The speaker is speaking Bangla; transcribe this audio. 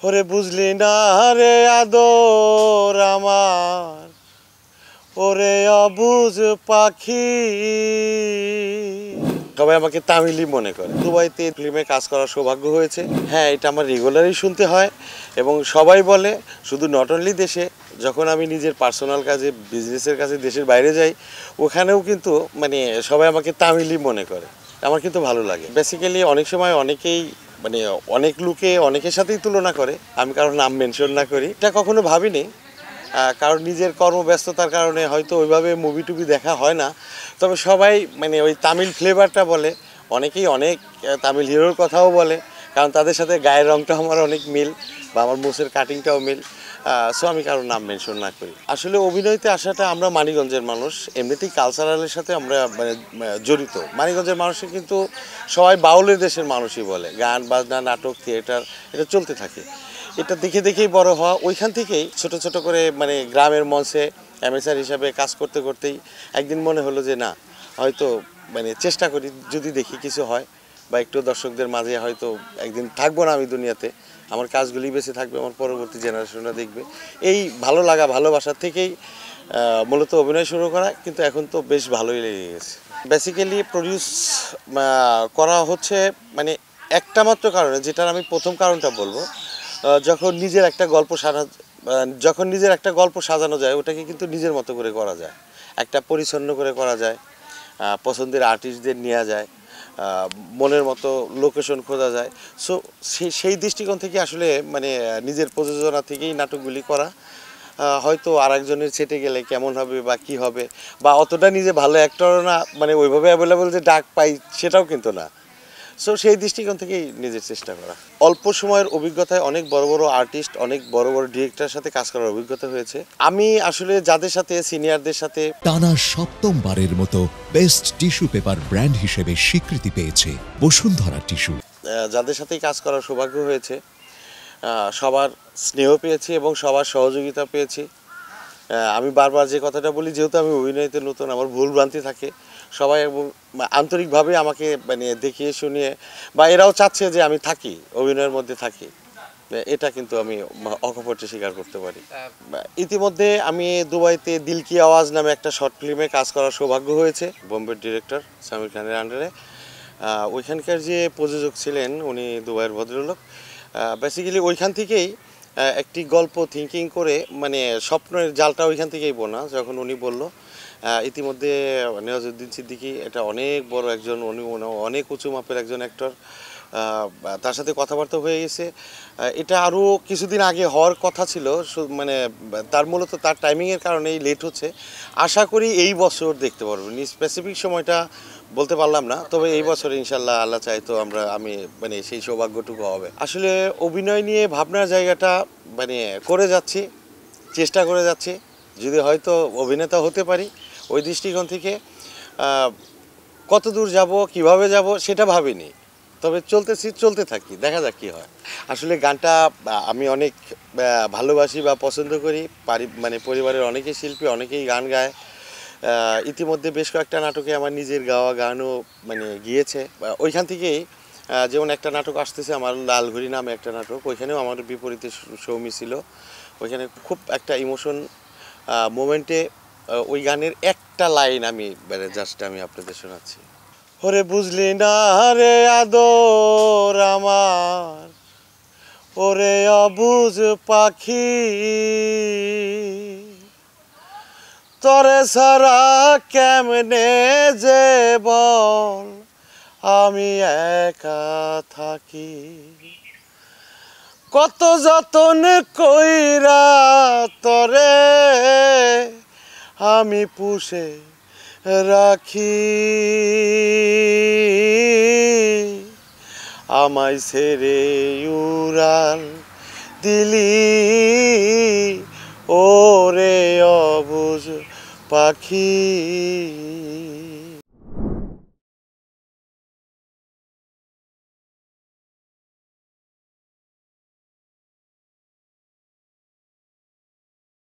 ওরে বুঝলি না রে আদর আমার, ওরে অবুঝ পাখি। সবাই আমাকে তামিলই মনে করে। দুবাইতে ফিল্মে কাজ করার সৌভাগ্য হয়েছে। হ্যাঁ, এটা আমার রেগুলারই শুনতে হয় এবং সবাই বলে, শুধু নট অনলি দেশে, যখন আমি নিজের পার্সোনাল কাজে বিজনেসের কাজে দেশের বাইরে যাই, ওখানেও কিন্তু মানে সবাই আমাকে তামিলই মনে করে। আমার কিন্তু ভালো লাগে। বেসিক্যালি অনেক সময় অনেকেই মানে অনেক লোকে অনেকের সাথেই তুলনা করে, আমি কারোর নাম মেনশন না করি। এটা কখনো ভাবিনি, কারণ নিজের কর্মব্যস্ততার কারণে হয়তো ওইভাবে মুভি টুভি দেখা হয় না। তবে সবাই মানে ওই তামিল ফ্লেভারটা বলে, অনেকেই অনেক তামিল হিরোর কথাও বলে, কারণ তাদের সাথে গায়ের রঙটা আমার অনেক মিল বা আমার মুখের কাটিংটাও মিল। সো আমি কারোর নাম মেনশন না করি। আসলে অভিনয়তে আসাটা, আমরা মানিকগঞ্জের মানুষ, এমনিতেই কালচারালের সাথে আমরা মানে জড়িত। মানিকগঞ্জের মানুষের কিন্তু সবাই বাউলের দেশের মানুষই বলে, গান বাজনা নাটক থিয়েটার এটা চলতে থাকে। এটা দেখে দেখেই বড় হওয়া। ওইখান থেকেই ছোট ছোট করে মানে গ্রামের মঞ্চে অ্যামেচার হিসাবে কাজ করতে করতেই একদিন মনে হলো যে না, হয়তো মানে চেষ্টা করি, যদি দেখি কিছু হয় বা একটু দর্শকদের মাঝে হয়তো একদিন থাকবো না আমি দুনিয়াতে, আমার কাজগুলি বেঁচে থাকবে, আমার পরবর্তী জেনারেশনরা দেখবে। এই ভালো লাগা ভালোবাসা থেকেই মূলত অভিনয় শুরু করা, কিন্তু এখন তো বেশ ভালোই লেগে গেছে। বেসিক্যালি প্রডিউস করা হচ্ছে মানে একটা মাত্র কারণে, যেটার আমি প্রথম কারণটা বলবো, যখন নিজের একটা গল্প যখন নিজের একটা গল্প সাজানো যায়, ওটাকে কিন্তু নিজের মতো করে করা যায়, একটা পরিচ্ছন্ন করে করা যায়, পছন্দের আর্টিস্টদের নেওয়া যায়, মনের মতো লোকেশন খোঁজা যায়। সো সেই দৃষ্টিকোণ থেকে আসলে মানে নিজের প্রযোজনা থেকেই নাটকগুলি করা। হয়তো আর একজনের সেটে গেলে কেমন হবে বা কি হবে, বা অতটা নিজে ভালো অ্যাক্টরও না, মানে ওইভাবে অ্যাভেলেবল যে ডাক পাই সেটাও কিন্তু না। সো সেই দৃষ্টিকোণ থেকেই নিজের চেষ্টা করা। অল্প সময়ের অভিজ্ঞতায় অনেক বড় বড় আর্টিস্ট, অনেক বড় বড় ডিরেক্টরের সাথে কাজ করার অভিজ্ঞতা হয়েছে। আমি আসলে যাদের সাথে, সিনিয়রদের সাথে টানা সপ্তমবারের মতো বেস্ট টিস্যু পেপার ব্র্যান্ড হিসেবে স্বীকৃতি পেয়েছে বসুন্ধরা টিস্যু। যাদের সাথেই কাজ করার সৌভাগ্য হয়েছে, সবার স্নেহ পেয়েছি এবং সবার সহযোগিতা পেয়েছি। আমি বারবার যে কথাটা বলি, যেহেতু আমি অভিনয়তে নতুন, আমার ভুল ভ্রান্তি থাকে, সবাই এবং আন্তরিকভাবে আমাকে মানে দেখিয়ে শুনিয়ে, বা এরাও চাচ্ছে যে আমি থাকি, অভিনয়ের মধ্যে থাকি, এটা কিন্তু আমি অকপটে স্বীকার করতে পারি। ইতিমধ্যে আমি দুবাইতে দিল কি আওয়াজ নামে একটা শর্ট ফিল্মে কাজ করার সৌভাগ্য হয়েছে, বোম্বের ডিরেক্টর সামির খানের আন্ডারে। ওইখানকার যে প্রযোজক ছিলেন, উনি দুবাইয়ের ভদ্রলোক। বেসিক্যালি ওইখান থেকেই একটি গল্প থিঙ্কিং করে, মানে স্বপ্নের জালটা ওইখান থেকেই বোনা। যখন উনি বলল, ইতিমধ্যে নেওয়াজুদ্দিন সিদ্দিকী, এটা অনেক বড় একজন, উনি অনেক উঁচু মাপের একজন অ্যাক্টর, তার সাথে কথাবার্তা হয়ে গেছে। এটা আরও কিছুদিন আগে হওয়ার কথা ছিল, মানে তার মূলত তার টাইমিংয়ের কারণেই লেট হচ্ছে। আশা করি এই বছর দেখতে পারবো, স্পেসিফিক সময়টা বলতে পারলাম না, তবে এই বছর ইনশাল্লাহ আল্লাহ চাই তো আমি মানে সেই সৌভাগ্যটুকু হবে। আসলে অভিনয় নিয়ে ভাবনার জায়গাটা মানে করে যাচ্ছি, চেষ্টা করে যাচ্ছি, যদি হয়তো অভিনেতা হতে পারি, ওই দৃষ্টিকোণ থেকে কত দূর যাব, কিভাবে যাব সেটা ভাবিনি, তবে চলতে থাকি, দেখা যাক কী হয়। আসলে গানটা আমি অনেক ভালোবাসি বা পছন্দ করি, মানে পরিবারের অনেকেই শিল্পী, অনেকেই গান গায়। ইতিমধ্যে বেশ কয়েকটা নাটকে আমার নিজের গাওয়া গানও মানে গিয়েছে। ওইখান থেকেই যেমন একটা নাটক আসতেছে আমার, লালঘুরি নামে একটা নাটক, ওইখানেও আমার বিপরীতে সৌমি ছিল। ওইখানে খুব একটা ইমোশন মোমেন্টে ওই গানের একটা লাইন আমি মানে জাস্ট আমি আপনাদের শোনাচ্ছি। ওরে বুঝলি না রে আদর আমার, ওরে অবুঝ পাখি, তরে সারা কেমনে যে বল আমি একা থাকি, কত যতন কইরা তরে আমি পুষে রাখি, আমায় ছেড়ে উড়াল দিলি ওরে অবুঝ পাখি।